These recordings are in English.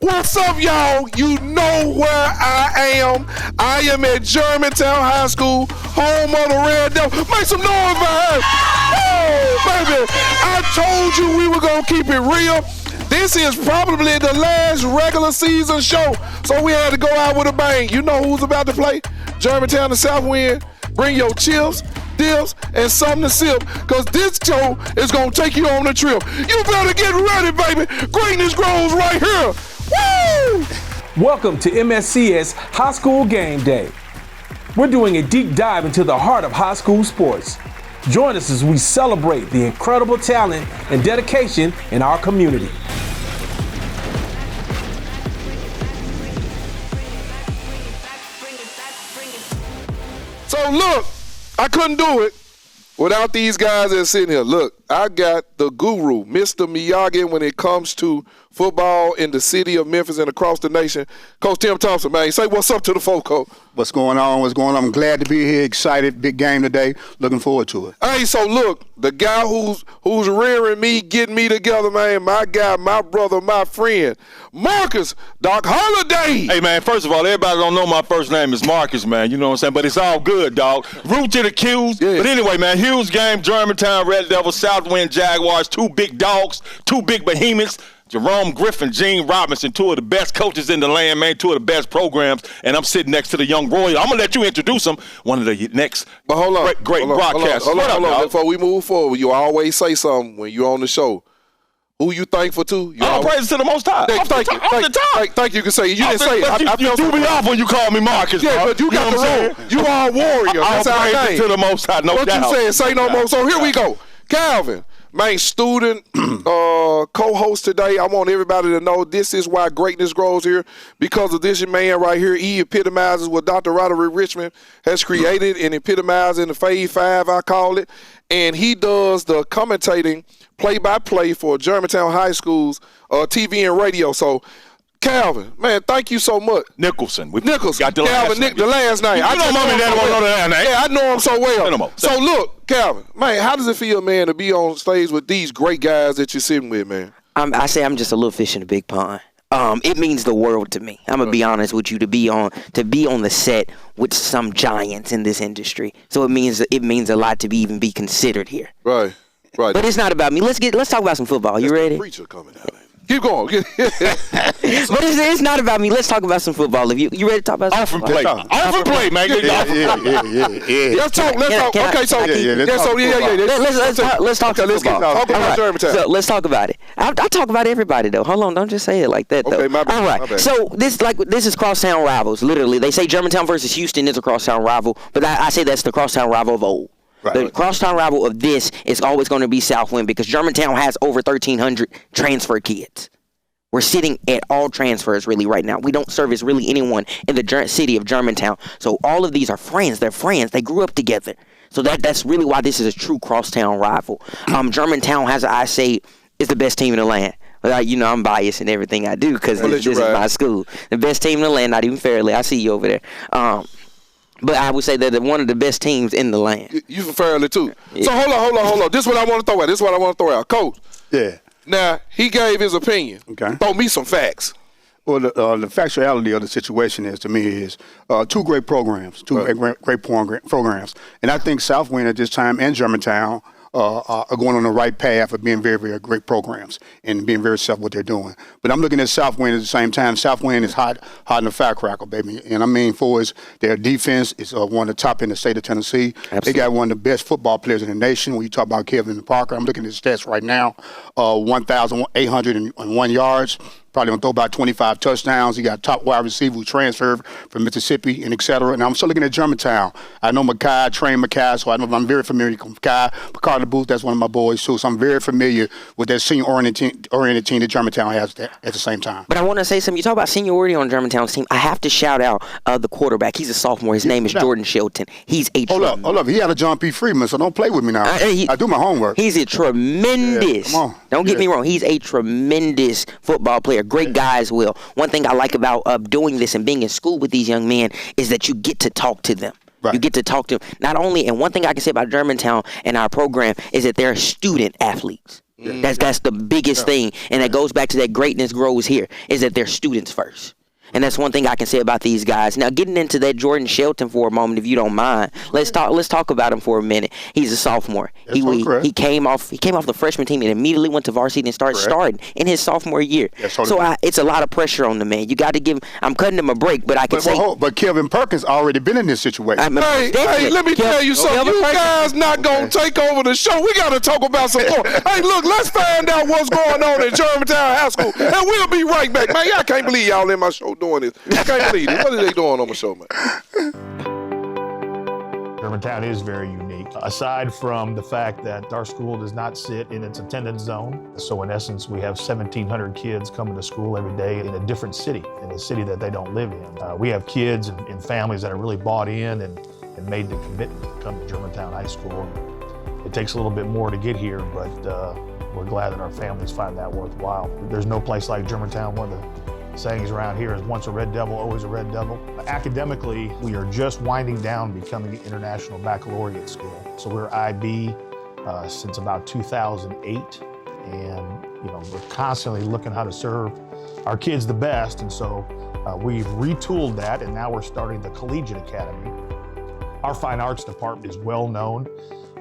What's up, y'all? You know where I am. I am at Germantown High School, home of the Red Devil. Make some noise behind. Oh, baby. I told you we were going to keep it real. This is probably the last regular season show, so we had to go out with a bang. You know who's about to play? Germantown and Southwind. Bring your chips, dips, and something to sip, because this show is going to take you on a trip. You better get ready, baby. Greatness grows right here. Woo! Welcome to MSCS High School Game Day. We're doing a deep dive into the heart of high school sports. Join us as we celebrate the incredible talent and dedication in our community. So look, I couldn't do it without these guys that are sitting here. Look, I got the guru, Mr. Miyagi, when it comes to football in the city of Memphis and across the nation. Coach Tim Thompson, man, say what's up to the folk, Coach. What's going on? What's going on? I'm glad to be here. Excited. Big game today. Looking forward to it. Hey, so look, the guy who's rearing me, getting me together, man, my guy, my brother, my friend, Marcus, Doc Holiday. Hey, man, first of all, everybody don't know my first name is Marcus, man. You know what I'm saying? But it's all good, dog. Root to the Q's. Yeah. But anyway, man, huge game. Germantown, Red Devils, Southwind Jaguars, two big dogs, two big behemoths. Jerome Griffin, Gene Robinson, two of the best coaches in the land, man, two of the best programs, and I'm sitting next to the young Roy. I'm going to let you introduce him, one of the next great broadcasters. Hold on. Before we move forward, you always say something when you're on the show. Who you thankful to? All praise to the Most High. Thank you. You can say it. You didn't say it. You threw me off when you called me Marcus. Yeah, but you got the role. You are a warrior. That's our name. To the Most High, no doubt. What you saying? Say no more. So here we go. Calvin. Man, student, co-host today. I want everybody to know this is why greatness grows here, because of this man right here. He epitomizes what Dr. Rivalry Richmond has created and epitomized in the Fave 5, I call it. And he does the commentating play-by-play for Germantown High School's TV and radio. So, Calvin, man, thank you so much. Nicholson. Got the Calvin, the last name. I know mommy and daddy want to know the last name. Yeah, I know him so well. So, look, Calvin, man, how does it feel, man, to be on stage with these great guys that you're sitting with, man? I say I'm just a little fish in a big pond. It means the world to me. I'm gonna be honest with you, to be on the set with some giants in this industry. So it means a lot to even be considered here. Right. But it's not about me. Let's talk about some football. You ready? Preacher coming out. Keep going. But it's not about me. Let's talk about some football. If you ready to talk about some football? Off and play, man. Yeah. Let's talk. Okay, so let's talk about football. So let's talk about it. I'll talk about everybody though. Hold on, don't just say it like that though. Okay, my bad. All right. So this is crosstown rivals. Literally, they say Germantown versus Houston is a crosstown rival, but I say that's the crosstown rival of old. The crosstown rival of this is always going to be Southwind, because Germantown has over 1,300 transfer kids. We're sitting at all transfers really right now. We don't service really anyone in the city of Germantown. So all of these are friends. They're friends. They grew up together. So that's really why this is a true crosstown rival. Germantown is the best team in the land. I'm biased in everything I do because this is my school. The best team in the land, not even fairly. I see you over there. But I would say that they're one of the best teams in the land. You fairly too. Yeah. So hold on. This is what I want to throw out. Coach. Yeah. Now, he gave his opinion. Okay. Throw me some facts. Well, the factuality of the situation is, to me, is two great programs, great programs. And I think Southwind at this time and Germantown are going on the right path of being very, very great programs and being very self what they're doing. But I'm looking at Southwind at the same time. Southwind is hot in the firecracker, baby. And I mean, their defense is one of the top in the state of Tennessee. Absolutely. They got one of the best football players in the nation. When you talk about Kevin Parker, I'm looking at his stats right now, 1,801 yards. Probably going to throw about 25 touchdowns. He got a top wide receiver who transferred from Mississippi and et cetera. And I'm still looking at Germantown. I know Mackay, trained Mackay, so I'm very familiar with Mackay. Picard Booth, that's one of my boys too. So I'm very familiar with that senior-oriented team that Germantown has at the same time. But I want to say something. You talk about seniority on Germantown's team. I have to shout out the quarterback. He's a sophomore. His name is Jordan Shelton. He's a Hold up. He had a John P. Freeman, so don't play with me now. I do my homework. He's a tremendous. Come on. Don't get me wrong. He's a tremendous football player. Great guy as well. One thing I like about doing this and being in school with these young men is that you get to talk to them. Right. You get to talk to them. Not only, and one thing I can say about Germantown and our program is that they're student athletes. That's the biggest thing, and that goes back to that greatness grows here, is that they're students first. And that's one thing I can say about these guys. Now, getting into that Jordan Shelton for a moment, if you don't mind, let's talk about him for a minute. He's a sophomore. He came off the freshman team and immediately went to varsity and started starting in his sophomore year. It's a lot of pressure on the man. You got to give him. I'm cutting him a break, but I can say. But Kevin Perkins already been in this situation. Hey, let me tell you something. You guys not gonna take over the show. We got to talk about some more. Hey, look, let's find out what's going on at Germantown High School, and we'll be right back, man. I can't believe y'all in my show doing this. I can't believe it. What are they doing on my show, man? Germantown is very unique. Aside from the fact that our school does not sit in its attendance zone, so in essence, we have 1,700 kids coming to school every day in a different city, in a city that they don't live in. We have kids and families that are really bought in and made the commitment to come to Germantown High School. It takes a little bit more to get here, but we're glad that our families find that worthwhile. There's no place like Germantown. One of the sayings around here is once a Red Devil, always a Red Devil. Academically, we are just winding down becoming an international baccalaureate school. So we're IB since about 2008. And we're constantly looking how to serve our kids the best. And so we've retooled that, and now we're starting the Collegiate Academy. Our fine arts department is well known.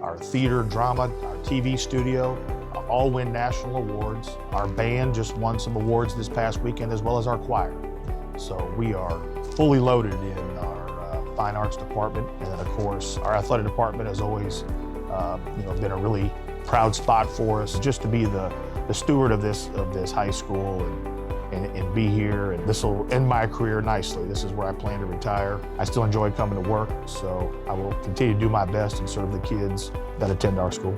Our theater, drama, our TV studio, all win national awards. Our band just won some awards this past weekend, as well as our choir. So we are fully loaded in our fine arts department. And then of course, our athletic department has always been a really proud spot for us, just to be the steward of this high school and be here. And this will end my career nicely. This is where I plan to retire. I still enjoy coming to work, so I will continue to do my best and serve the kids that attend our school.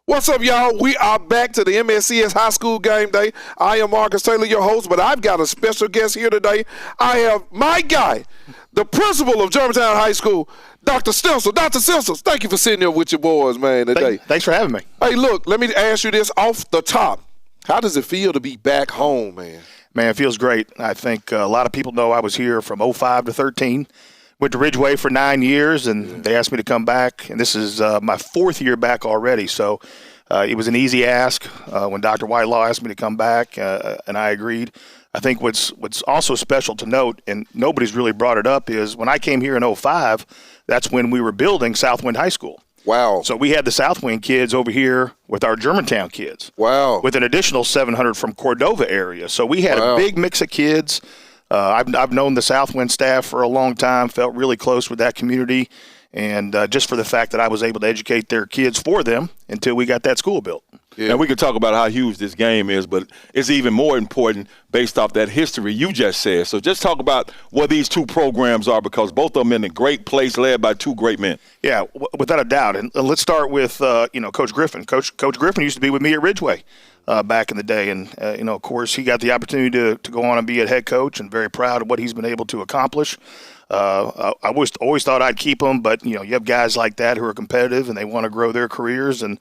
What's up, y'all? We are back to the MSCS High School Game Day. I am Marcus Taylor, your host, but I've got a special guest here today. I have my guy, the principal of Germantown High School, Dr. Stencil. Dr. Stencil, thank you for sitting here with your boys, man, today. Thanks for having me. Hey, look, let me ask you this off the top. How does it feel to be back home, man? Man, it feels great. I think a lot of people know I was here from 05 to 13. Went to Ridgeway for 9 years, and they asked me to come back. And this is my fourth year back already. So it was an easy ask when Dr. Whitelaw asked me to come back, and I agreed. I think what's also special to note, and nobody's really brought it up, is when I came here in 05, that's when we were building Southwind High School. Wow. So we had the Southwind kids over here with our Germantown kids. Wow. With an additional 700 from Cordova area. So we had a big mix of kids. I've known the Southwind staff for a long time, felt really close with that community, and just for the fact that I was able to educate their kids for them until we got that school built. Yeah. And we could talk about how huge this game is, but it's even more important based off that history you just said. So just talk about what these two programs are, because both of them in a great place, led by two great men. Yeah, without a doubt. And let's start with Coach Griffin. Coach Griffin used to be with me at Ridgeway back in the day, and of course, he got the opportunity to go on and be a head coach, and very proud of what he's been able to accomplish. I always thought I'd keep him, but you have guys like that who are competitive and they want to grow their careers, and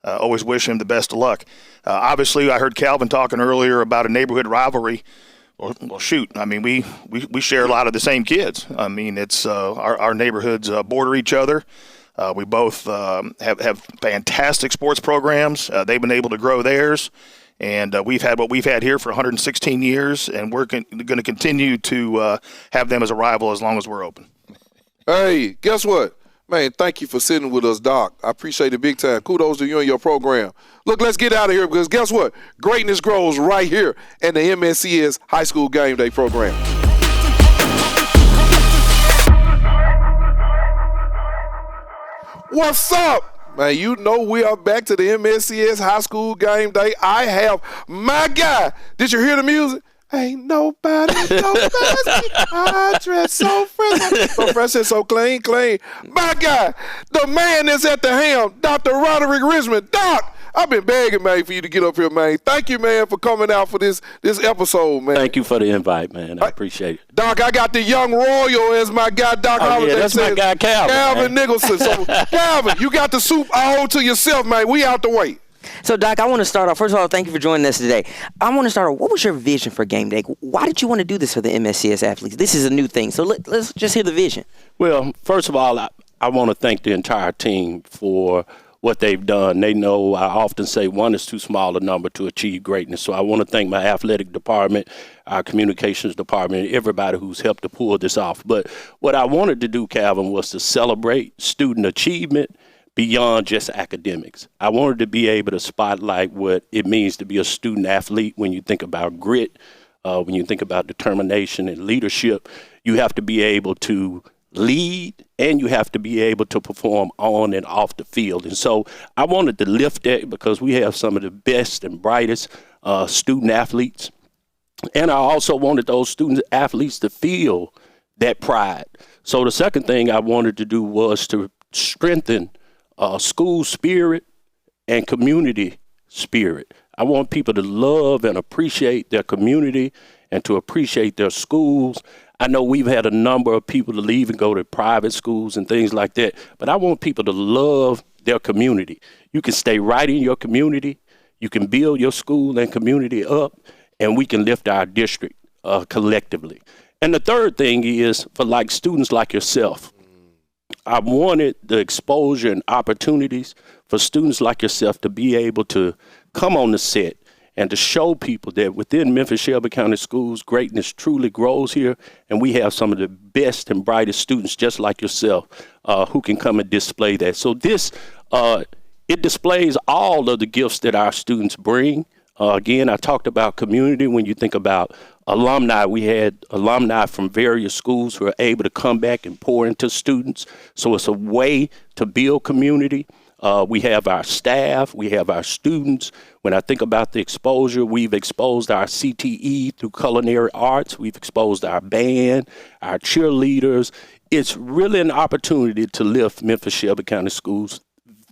always wish him the best of luck. Obviously, I heard Calvin talking earlier about a neighborhood rivalry. Well, shoot, I mean, we share a lot of the same kids. I mean, it's our neighborhoods border each other. We both have fantastic sports programs. They've been able to grow theirs, and we've had what we've had here for 116 years, and we're going to continue to have them as a rival as long as we're open. Hey, guess what? Man, thank you for sitting with us, Doc. I appreciate it big time. Kudos to you and your program. Look, let's get out of here, because guess what? Greatness grows right here in the MSCS High School Game Day program. What's up? Man, you know we are back to the MSCS High School Game Day. I have my guy. Did you hear the music? Ain't nobody knows I dress so fresh. So fresh and so clean. My guy, the man that's at the helm, Dr. Roderick Richmond. Doc, I've been begging, man, for you to get up here, man. Thank you, man, for coming out for this episode, man. Thank you for the invite, man. I appreciate it. Doc, I got the young royal as my guy, Doc Holiday. Yeah, that's my guy, Calvin Nicholson. So, Calvin, you got the soup all to yourself, man. We out the way. So, Doc, I want to start off. First of all, thank you for joining us today. I want to start off. What was your vision for Game Day? Why did you want to do this for the MSCS athletes? This is a new thing. So let's just hear the vision. Well, first of all, I I want to thank the entire team for what they've done. They know I often say one is too small a number to achieve greatness. So I want to thank my athletic department, our communications department, everybody who's helped to pull this off. But what I wanted to do, Calvin, was to celebrate student achievement beyond just academics. I wanted to be able to spotlight what it means to be a student athlete. When you think about grit, when you think about determination and leadership, you have to be able to lead, and you have to be able to perform on and off the field. And so I wanted to lift that because we have some of the best and brightest student athletes. And I also wanted those student athletes to feel that pride. So the second thing I wanted to do was to strengthen school spirit and community spirit. I want people to love and appreciate their community and to appreciate their schools. I know we've had a number of people to leave and go to private schools and things like that, but I want people to love their community. You can stay right in your community. You can build your school and community up, and we can lift our district collectively. And the third thing is for like students like yourself. I wanted the exposure and opportunities for students like yourself to be able to come on the set and to show people that within Memphis-Shelby County Schools, greatness truly grows here, and we have some of the best and brightest students just like yourself who can come and display that. So this, it displays all of the gifts that our students bring. Again, I talked about community. When you think about alumni, we had alumni from various schools who are able to come back and pour into students. So it's a way to build community. We have our staff, we have our students. When I think about the exposure, we've exposed our CTE through culinary arts. We've exposed our band, our cheerleaders. It's really an opportunity to lift Memphis-Shelby County Schools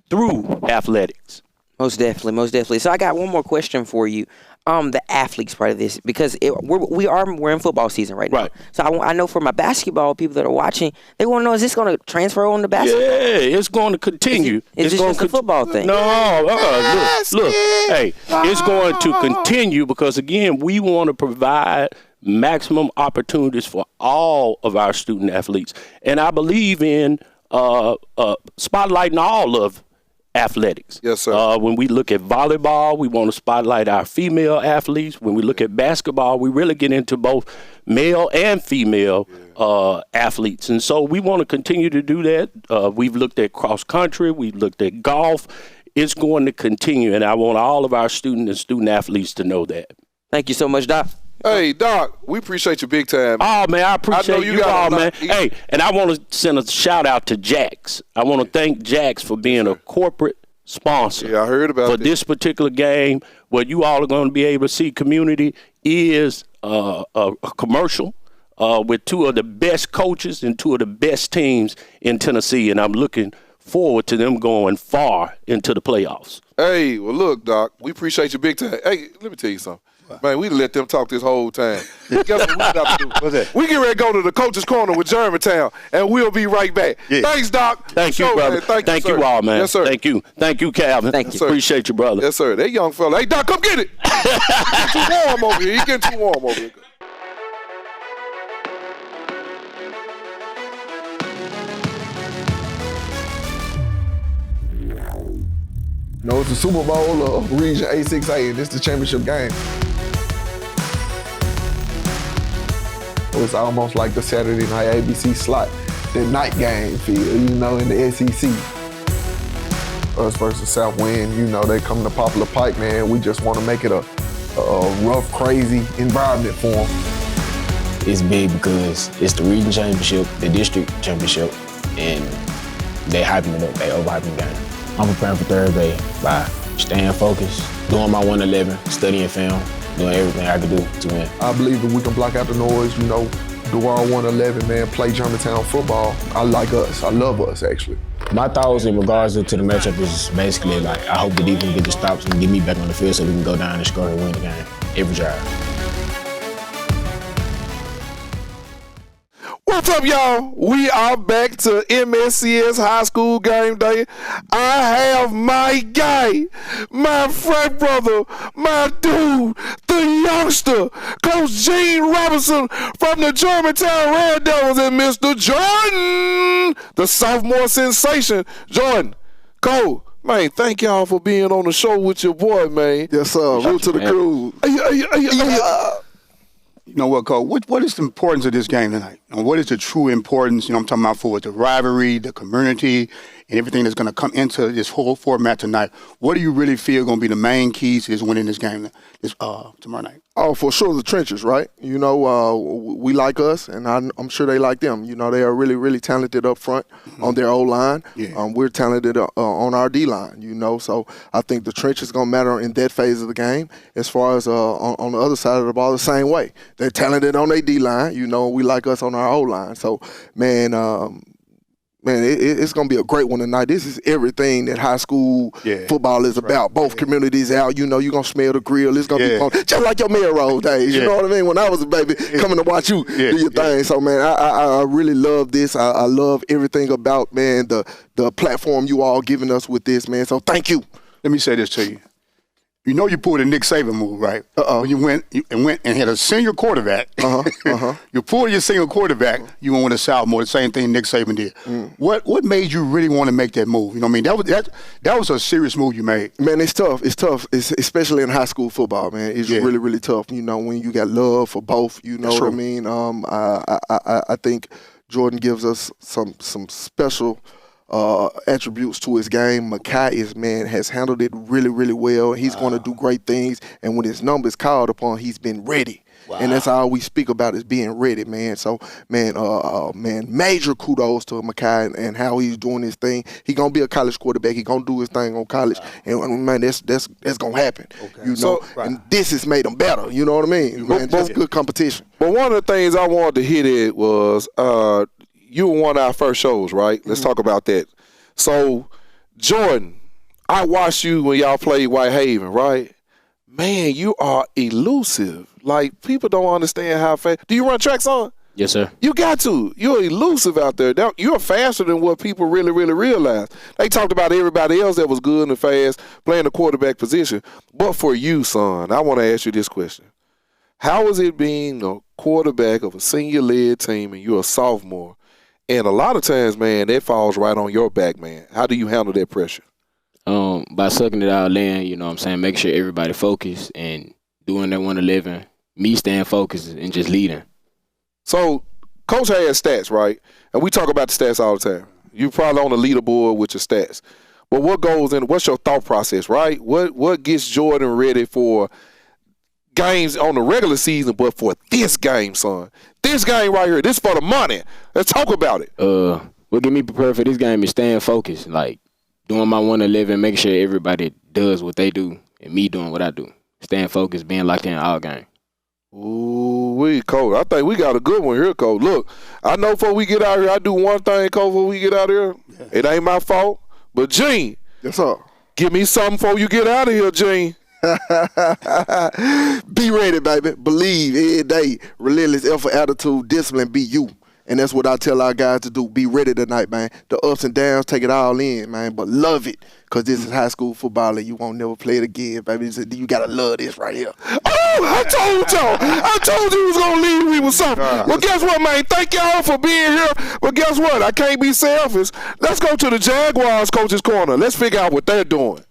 through athletics. Most definitely, most definitely. So I got one more question for you. The athletes part of this, because we're in football season right now. Right. So I know for my basketball people that are watching, they want to know, is this going to transfer on to basketball? Yeah, it's going to continue. Is this just a football thing? No, look, hey, it's going to continue because, again, we want to provide maximum opportunities for all of our student athletes. And I believe in spotlighting all of athletics. Yes, sir. When we look at volleyball, we want to spotlight our female athletes. When we look at basketball, we really get into both male and female athletes. And so we want to continue to do that. We've looked at cross country. We've looked at golf. It's going to continue. And I want all of our student and student athletes to know that. Thank you so much, Doc. Hey, Doc, we appreciate you big time. Oh, man, I appreciate you all, man. Hey, and I want to send a shout out to Jax. I want to thank Jax for being a corporate sponsor. Yeah, I heard about for this particular game. What you all are going to be able to see community is a commercial with two of the best coaches and two of the best teams in Tennessee, and I'm looking forward to them going far into the playoffs. Hey, well, look, Doc, we appreciate you big time. Hey, let me tell you something. Man, we let them talk this whole time. Guess what we got to do? What's that? We get ready to go to the Coach's Corner with Germantown, and we'll be right back. Yeah. Thanks, Doc. Thank you, brother. Man. Thank you you all, man. Yes, sir. Thank you. Thank you, Calvin. Thank you. Sir. Appreciate you, brother. Yes, sir. That young fella. Hey, Doc, come get it. He's too warm over here. He's getting too warm over here. No, it's the Super Bowl of Region A6A, and this is the championship game. It's almost like the Saturday night ABC slot, the night game feel, you know, in the SEC. Us versus Southwind, you know, they come to Poplar Pike, man. We just want to make it a rough, crazy environment for them. It's big because it's the region championship, the district championship, and they hyping it up, they overhyping the game. I'm preparing for Thursday by staying focused, doing my 111, studying film, doing everything I can do to win. I believe that we can block out the noise, you know, do our 111, man, play Germantown football. I like us. I love us, actually. My thoughts in regards to the matchup is basically like, I hope the defense get the stops and get me back on the field so we can go down and score and win the game every drive. We're What's up, y'all? We are back to MSCS High School Game Day. I have my guy, my frat brother, my dude, the youngster, Coach Gene Robinson from the Germantown Red Devils, and Mr. Jordan, the sophomore sensation. Jordan, Cole, man, thank y'all for being on the show with your boy, man. Yes, sir. Root to the crew. You know what, Cole? What is the importance of this game tonight? And what is the true importance, I'm talking about for the rivalry, the community, and everything that's going to come into this whole format tonight? What do you really feel going to be the main keys to this winning this game tomorrow night? Oh, for sure, the trenches, right? We like us, and I'm sure they like them. They are really, really talented up front on their O-line. Yeah. We're talented on our D-line, so I think the trench is going to matter in that phase of the game. As far as on the other side of the ball, the same way. They're talented on their D-line, we like us on our O-line. So, man, it's going to be a great one tonight. This is everything that high school football is about. Both communities out. You're going to smell the grill. It's going to be fun. Just like your Melrose days. You know what I mean? When I was a baby, coming to watch you do your thing. So, man, I really love this. I love everything about, man, the platform you all giving us with this, man. So, thank you. Let me say this to you. You pulled a Nick Saban move, right? When you went and had a senior quarterback. You pulled your senior quarterback. You went with a sophomore. The same thing Nick Saban did. What made you really want to make that move? That was a serious move you made. Man, it's tough. It's tough. Especially in high school football, man. It's really, really tough. When you got love for both. You know what I mean? I think Jordan gives us some special attributes to his game. Makai has handled it really, really well. He's going to do great things. And when his number is called upon, he's been ready. Wow. And that's all we speak about is being ready, man. So, man, major kudos to Makai and how he's doing his thing. He's going to be a college quarterback. He's going to do his thing on college. And, man, that's going to happen. Okay. And this has made him better. You know what I mean? Man, both good competition. But one of the things I wanted to hit at was you were one of our first shows, right? Let's talk about that. So, Jordan, I watched you when y'all played Whitehaven, right? Man, you are elusive. Like, people don't understand how fast. Do you run track, son? Yes, sir. You got to. You're elusive out there. You're faster than what people really, really realize. They talked about everybody else that was good and fast playing the quarterback position. But for you, son, I want to ask you this question. How is it being a quarterback of a senior-led team and you're a sophomore? And a lot of times, man, that falls right on your back, man. How do you handle that pressure? By sucking it all in, making sure everybody focused and doing their 111, me staying focused and just leading. So, Coach has stats, right? And we talk about the stats all the time. You're probably on the leaderboard with your stats. But what goes in, what's your thought process, right? What gets Jordan ready for games on the regular season, but for this game, son? This game right here, this for the money. Let's talk about it. What get me prepared for this game is staying focused, like doing my 111, making sure everybody does what they do, and me doing what I do. Staying focused, being locked in all game. Ooh, Coach. I think we got a good one here, Coach. Look, I know before we get out here, I do one thing, Coach, before we get out here. It ain't my fault. But, Gene. Yes, sir. Give me something before you get out of here, Gene. Be ready, baby. Believe every day. Relentless effort, attitude, discipline, be you. And that's what I tell our guys to do. Be ready tonight, man. The ups and downs, take it all in, man. But love it, because this is high school football and you won't never play it again, baby. You got to love this right here. Oh, I told y'all. I told you was going to leave me with something. Well, guess what, man? Thank y'all for being here. But guess what? I can't be selfish. Let's go to the Jaguars Coach's Corner. Let's figure out what they're doing.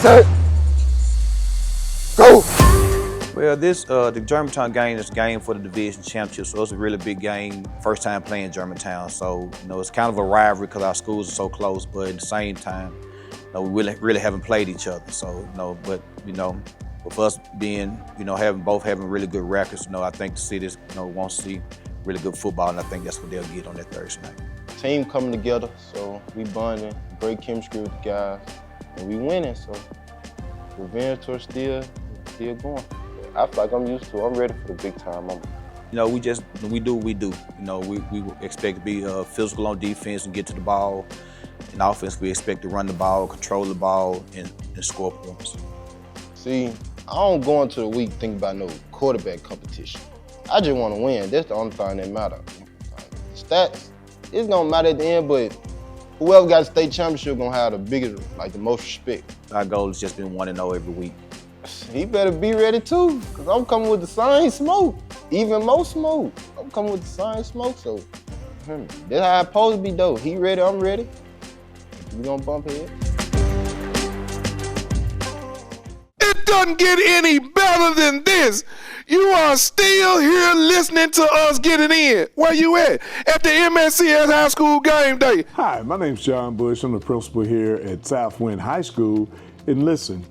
Sir, go. Well, the Germantown game is a game for the division championship, so it's a really big game. First time playing Germantown, so it's kind of a rivalry because our schools are so close. But at the same time, we really haven't played each other. So but for us being having really good records, I think the city wants to see really good football, and I think that's what they'll get on that Thursday night. Team coming together, so we bonding, great chemistry with the guys. And we winning, so revenge tour still going. I feel like I'm used to it. I'm ready for the big time. You know, we do what we do. You know, we expect to be physical on defense and get to the ball. In offense, we expect to run the ball, control the ball, and score points. See, I don't go into the week thinking about no quarterback competition. I just want to win. That's the only thing that matters. Stats, it's gonna matter at the end, but whoever got a state championship gonna have the biggest, like the most respect. Our goal has just been 1-0 every week. He better be ready too, cause I'm coming with the same smoke, even more smoke. I'm coming with the same smoke, so that's how it's supposed to be though. He ready, I'm ready. We gonna bump head. It doesn't get any better than this. You are still here listening to us getting in. Where you at? At the MSCS High School Game Day. Hi, my name's John Bush. I'm the principal here at Southwind High School. And listen,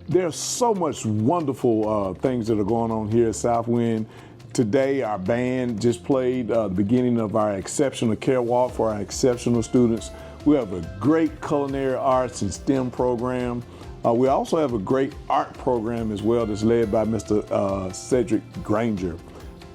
there's so much wonderful things that are going on here at Southwind. Today, our band just played the beginning of our Exceptional Care Walk for our exceptional students. We have a great culinary arts and STEM program. We also have a great art program as well that's led by Mr. Cedric Granger.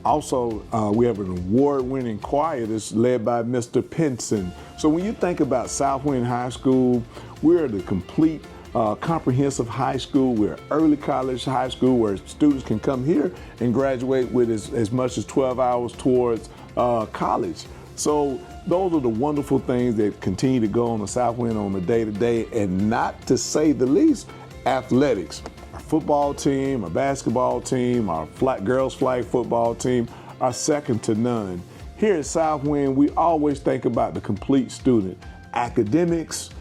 Also, we have an award-winning choir that's led by Mr. Pinson. So when you think about Southwind High School, we're the complete comprehensive high school. We're early college high school where students can come here and graduate with as much as 12 hours towards college. So those are the wonderful things that continue to go on the Southwind on the day-to-day, and not to say the least, athletics. Our football team, our basketball team, our girls flag football team are second to none. Here at Southwind, we always think about the complete student. Academics,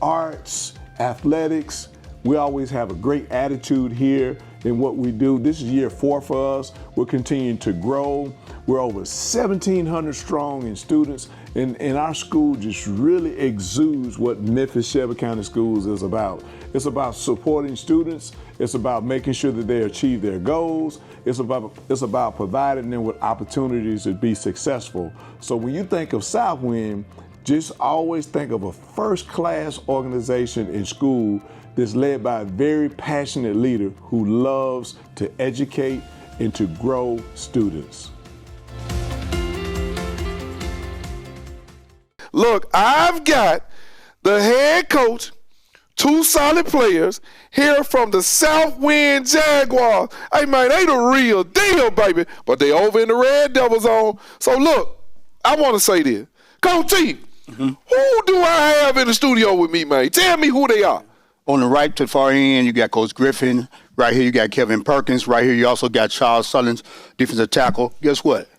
arts, athletics. We always have a great attitude here in what we do. This is year 4 for us. We're continuing to grow. We're over 1,700 strong in students, and our school just really exudes what Memphis Shelby County Schools is about. It's about supporting students. It's about making sure that they achieve their goals. It's about providing them with opportunities to be successful. So when you think of Southwind, just always think of a first-class organization in school that's led by a very passionate leader who loves to educate and to grow students. Look, I've got the head coach, 2 solid players here from the Southwind Jaguars. Hey, man, they the real deal, baby. But they over in the Red Devil zone. So, look, I want to say this. Coach T, who do I have in the studio with me, man? Tell me who they are. On the right to the far end, you got Coach Griffin. Right here, you got Kevin Perkins. Right here, you also got Charles Sullins, defensive tackle. Guess what?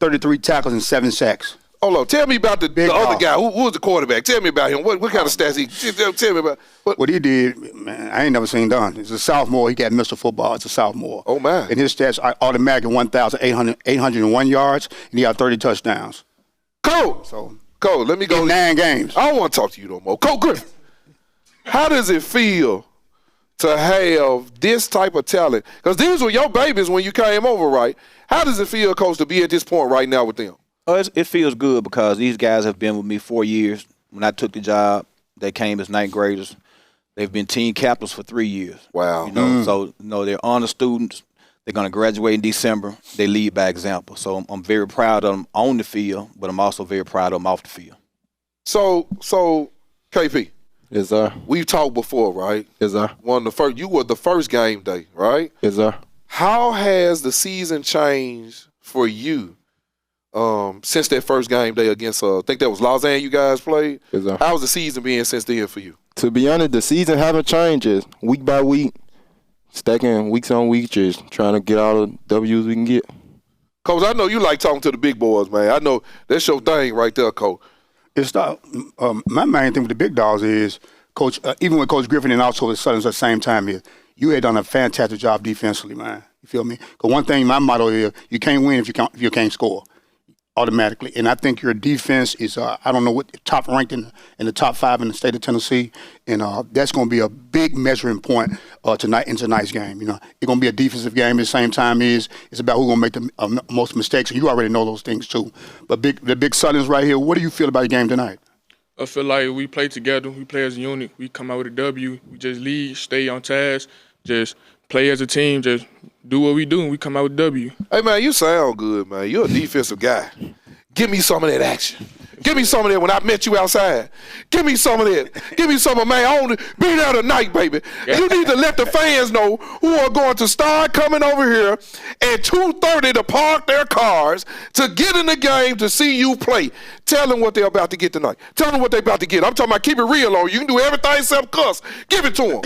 33 tackles and 7 sacks. Hold on. Tell me about the other guy. Who was the quarterback? Tell me about him. What kind of stats he? Tell me about. What he did, man, I ain't never seen done. He's a sophomore. He got Mr. Football. It's a sophomore. Oh, man. And his stats are automatically 1,801 yards, and he got 30 touchdowns. Coach, let me go. In 9 games. I don't want to talk to you no more. Coach Griffin, how does it feel to have this type of talent? Because these were your babies when you came over, right? How does it feel, Coach, to be at this point right now with them? It feels good because these guys have been with me 4 years. When I took the job, they came as 9th graders. They've been team captains for 3 years. Wow. So they're honor students. They're going to graduate in December. They lead by example. So I'm very proud of them on the field, but I'm also very proud of them off the field. So KP. Yes, sir. We've talked before, right? Yes, sir. You were the first game day, right? Yes, sir. How has the season changed for you since that first game day against, I think that was Lausanne you guys played? Yes, sir. How's the season been since then for you? To be honest, the season haven't changed. Just week by week, stacking weeks on weeks, just trying to get all the W's we can get. Coach, I know you like talking to the big boys, man. I know that's your thing right there, Coach. It's my main thing with the big dogs is, Coach, even with Coach Griffin and also his sons at the same time is, you had done a fantastic job defensively, man. You feel me? Because one thing, my motto is, you can't win if you can't score automatically. And I think your defense is, I don't know what, top ranked in the top 5 in the state of Tennessee. And that's going to be a big measuring point tonight in tonight's game. You know, it's going to be a defensive game at the same time. It's about who's going to make the most mistakes. And you already know those things too. But the big Sullins right here, what do you feel about the game tonight? I feel like we play together. We play as a unit. We come out with a W. We just lead, stay on task, just play as a team, just do what we do, and we come out with W. Hey, man, you sound good, man. You're a defensive guy. Give me some of that action. Give me some of that when I met you outside. Give me some of that. Give me some of, man, I want to be there tonight, baby. You need to let the fans know who are going to start coming over here at 2:30 to park their cars to get in the game to see you play. Tell them what they're about to get tonight. Tell them what they're about to get. I'm talking about keep it real on you. You can do everything except cuss. Give it to them.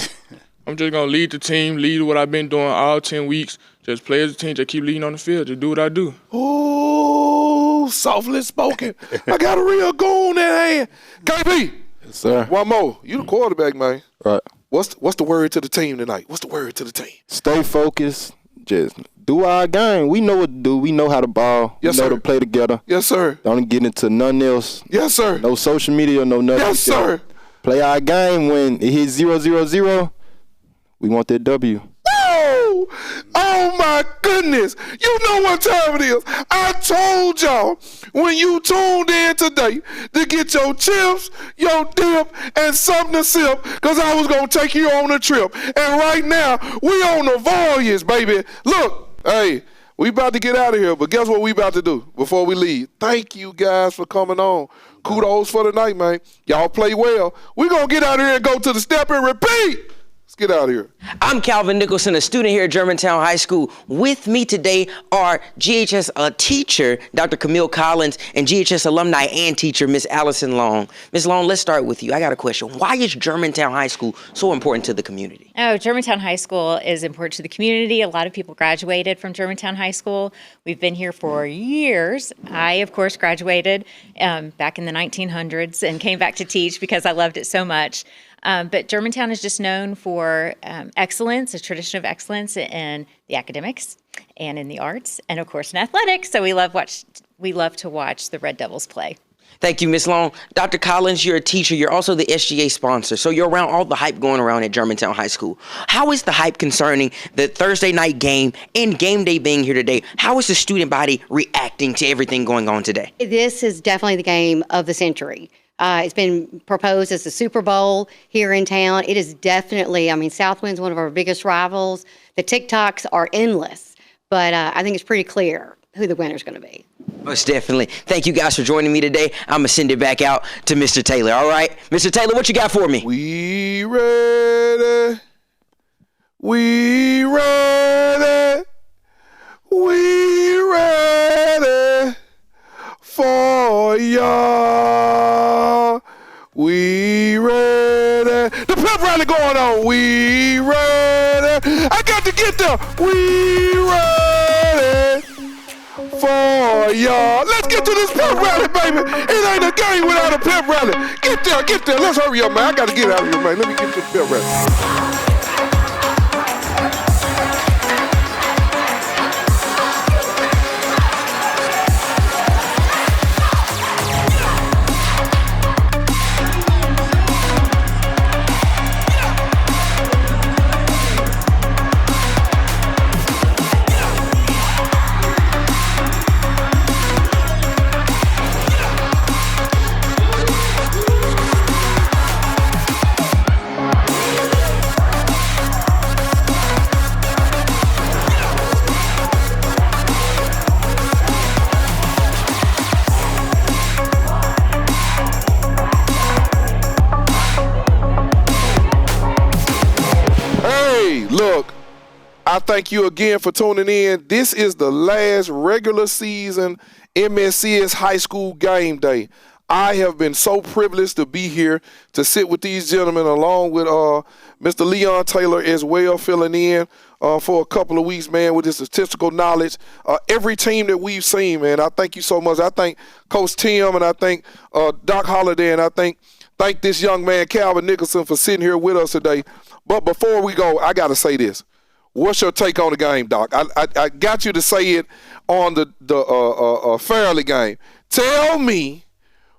I'm just going to lead the team, lead what I've been doing all 10 weeks. Just play as a team, just keep leading on the field, just do what I do. Ooh, softly spoken. I got a real goal in that hand. KB. Yes, sir. One more. You the quarterback, man. Right. What's the word to the team tonight? What's the word to the team? Stay focused. Just do our game. We know what to do. We know how to ball. Yes, we know sir. to play together. Yes, sir. Don't get into nothing else. Yes, sir. No social media, no nothing. Yes, sir. Play our game. When it hits 0-0-0, we want that W. Oh my goodness. You know what time it is. I told y'all when you tuned in today to get your chips, your dip, and something to sip because I was going to take you on a trip. And right now, we on the voyage, baby. Look, hey, we about to get out of here, but guess what we about to do before we leave? Thank you guys for coming on. Kudos for the night, man. Y'all play well. We're going to get out of here and go to the step and repeat. Let's get out of here. I'm Calvin Nicholson, a student here at Germantown High School. With me today are GHS teacher, Dr. Camille Collins, and GHS alumni and teacher, Miss Allison Long. Miss Long, let's start with you. I got a question. Why is Germantown High School so important to the community? Oh, Germantown High School is important to the community. A lot of people graduated from Germantown High School. We've been here for years. I, of course, graduated back in the 1900s and came back to teach because I loved it so much. But Germantown is just known for excellence, a tradition of excellence in the academics and in the arts, and of course in athletics. So we love to watch the Red Devils play. Thank you, Ms. Long. Dr. Collins, you're a teacher. You're also the SGA sponsor. So you're around all the hype going around at Germantown High School. How is the hype concerning the Thursday night game and game day being here today? How is the student body reacting to everything going on today? This is definitely the game of the century. It's been proposed as the Super Bowl here in town. It is definitely, Southwind's one of our biggest rivals. The TikToks are endless, but I think it's pretty clear who the winner's going to be. Most definitely. Thank you guys for joining me today. I'm going to send it back out to Mr. Taylor. All right? Mr. Taylor, what you got for me? We ready. We ready. We ready for y'all. We ready. The pep rally going on. We ready. I got to get there. We ready for y'all. Let's get to this pep rally, baby. It ain't a game without a pep rally. Get there, get there. Let's hurry up, man. I got to get out of here, man. Let me get to the pep rally. Look, I thank you again for tuning in. This is the last regular season MSCS high school game day. I have been so privileged to be here to sit with these gentlemen along with Mr. Leon Taylor as well, filling in for a couple of weeks, man, with his statistical knowledge. Every team that we've seen, man, I thank you so much. I thank Coach Tim, and I thank Doc Holliday, and I thank this young man, Calvin Nicholson, for sitting here with us today. But before we go, I got to say this. What's your take on the game, Doc? I got you to say it on the Fairleigh game. Tell me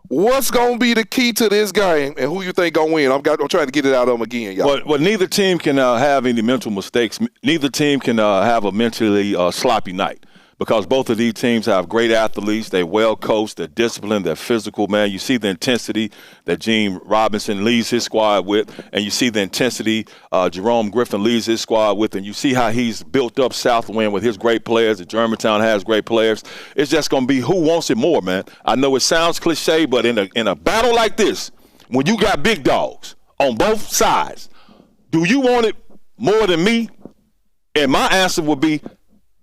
what's going to be the key to this game and who you think going to win. I'm trying to get it out of them again, y'all. Well, neither team can have any mental mistakes. Neither team can have a mentally sloppy night. because both of these teams have great athletes. They're well coached, they're disciplined, they're physical, man. You see the intensity that Gene Robinson leads his squad with, and you see the intensity Jerome Griffin leads his squad with, and you see how he's built up Southwind with his great players, that Germantown has great players. It's just going to be who wants it more, man. I know it sounds cliche, but in a battle like this, when you got big dogs on both sides, do you want it more than me? And my answer would be,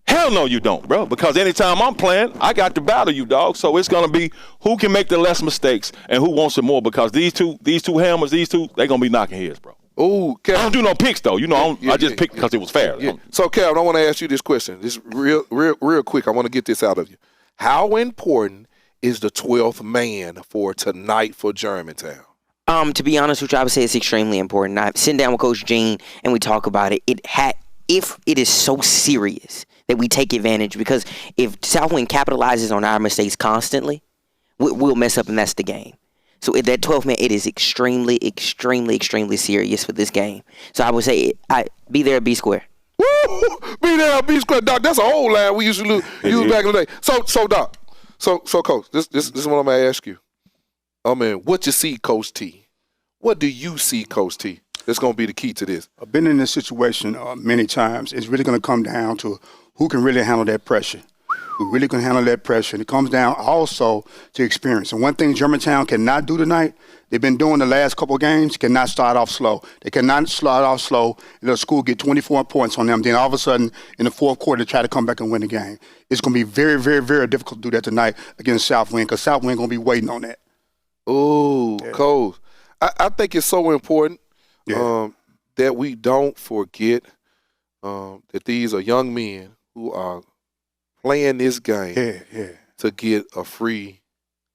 hell no, you don't, bro. Because anytime I'm playing, I got to battle you, dog. So it's gonna be who can make the less mistakes and who wants it more. Because these two hammers, they're gonna be knocking heads, bro. Oh, I don't do no picks though. You know, I just picked because it was fair. Yeah. So, Calvin, I want to ask you this question. This real quick. I want to get this out of you. How important is the 12th man for tonight for Germantown? To be honest with you, I would say it's extremely important. I sit down with Coach Gene and we talk about it. If it is so serious that we take advantage, because if Southwind capitalizes on our mistakes constantly, we'll mess up, and that's the game. So if that 12th man, it is extremely, extremely, extremely serious for this game. So I would say, be there, be square. Woo! Be there, be square, Doc. That's an old line we used to use back in the day. So Doc, so Coach, this is what I'm gonna ask you. What you see, Coach T? What do you see, Coach T? That's going to be the key to this. I've been in this situation many times. It's really going to come down to who can really handle that pressure. Who really can handle that pressure. And it comes down also to experience. And one thing Germantown cannot do tonight, they've been doing the last couple of games, cannot start off slow. They cannot start off slow and the school get 24 points on them. Then all of a sudden, in the fourth quarter, try to come back and win the game. It's going to be very, very, very difficult to do that tonight against Southwind, because Southwind going to be waiting on that. Oh, yeah. Coach. I think it's so important. That we don't forget that these are young men who are playing this game to get a free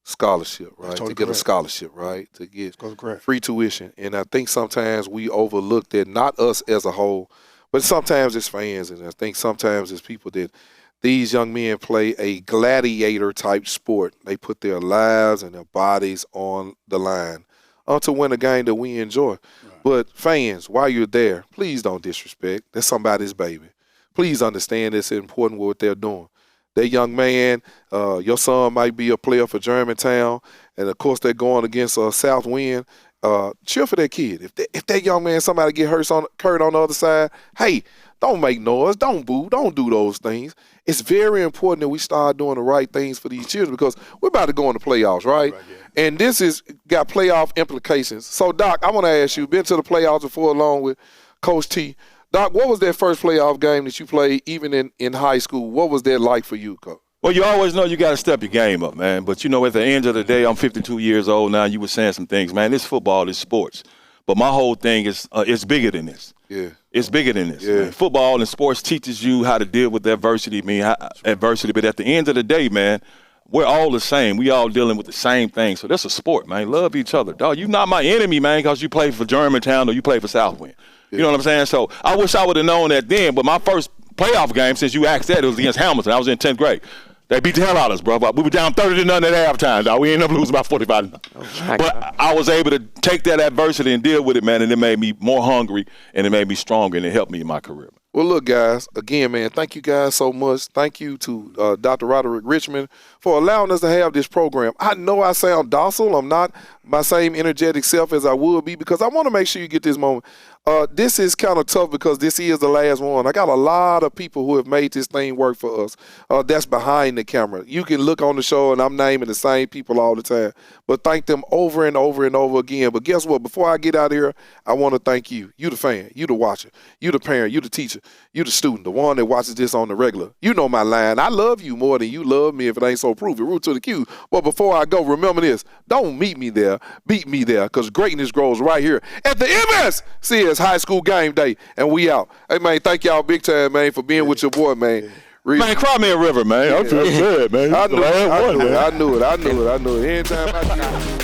scholarship, right? Totally to get correct. a scholarship, right? To get correct. free tuition. And I think sometimes we overlook that, not us as a whole, but sometimes it's fans, and I think sometimes it's people that these young men play a gladiator-type sport. They put their lives and their bodies on the line to win a game that we enjoy. Right. But fans, while you're there, please don't disrespect. That's somebody's baby. Please understand it's important what they're doing. That young man, your son might be a player for Germantown, and of course they're going against Southwind. Cheer for that kid. If that young man, somebody get hurt on the other side, hey, don't make noise, don't boo, don't do those things. It's very important that we start doing the right things for these children, because we're about to go in the playoffs, right? And this is got playoff implications. So, Doc, I want to ask you, been to the playoffs before along with Coach T. Doc, what was that first playoff game that you played even in high school? What was that like for you, Coach? Well, you always know you got to step your game up, man. But, at the end of the day, I'm 52 years old now. You were saying some things, man. This football is sports. But my whole thing is it's bigger than this. Yeah. It's bigger than this. Yeah. Football and sports teaches you how to deal with adversity. But at the end of the day, man, we're all the same. We all dealing with the same thing. So that's a sport, man. Love each other. Dog, you're not my enemy, man, because you play for Germantown or you play for Southwind. You know what I'm saying? So I wish I would have known that then. But my first playoff game, since you asked that, it was against Hamilton. I was in 10th grade. They beat the hell out of us, bro. We were down 30-0 at halftime, dog. We ended up losing by 45. But I was able to take that adversity and deal with it, man, and it made me more hungry, and it made me stronger, and it helped me in my career. Well, look, guys, again, man, thank you guys so much. Thank you to Dr. Roderick Richmond for allowing us to have this program. I know I sound docile. I'm not my same energetic self as I would be, because I want to make sure you get this moment. This is kind of tough because this is the last one. I got a lot of people who have made this thing work for us. That's behind the camera. You can look on the show, and I'm naming the same people all the time. But thank them over and over and over again. But guess what? Before I get out of here, I want to thank you. You the fan. You the watcher. You the parent. You the teacher. You the student. The one that watches this on the regular. You know my line. I love you more than you love me. If it ain't so, prove it. Root to the Q. But before I go, remember this. Don't meet me there. Beat me there, because greatness grows right here at the MSCS High School Game Day, and we out. Hey, man, thank y'all big time, man, for being with your boy, man. Man, cry me a river, man. I'm sad, man. I knew it. Anytime I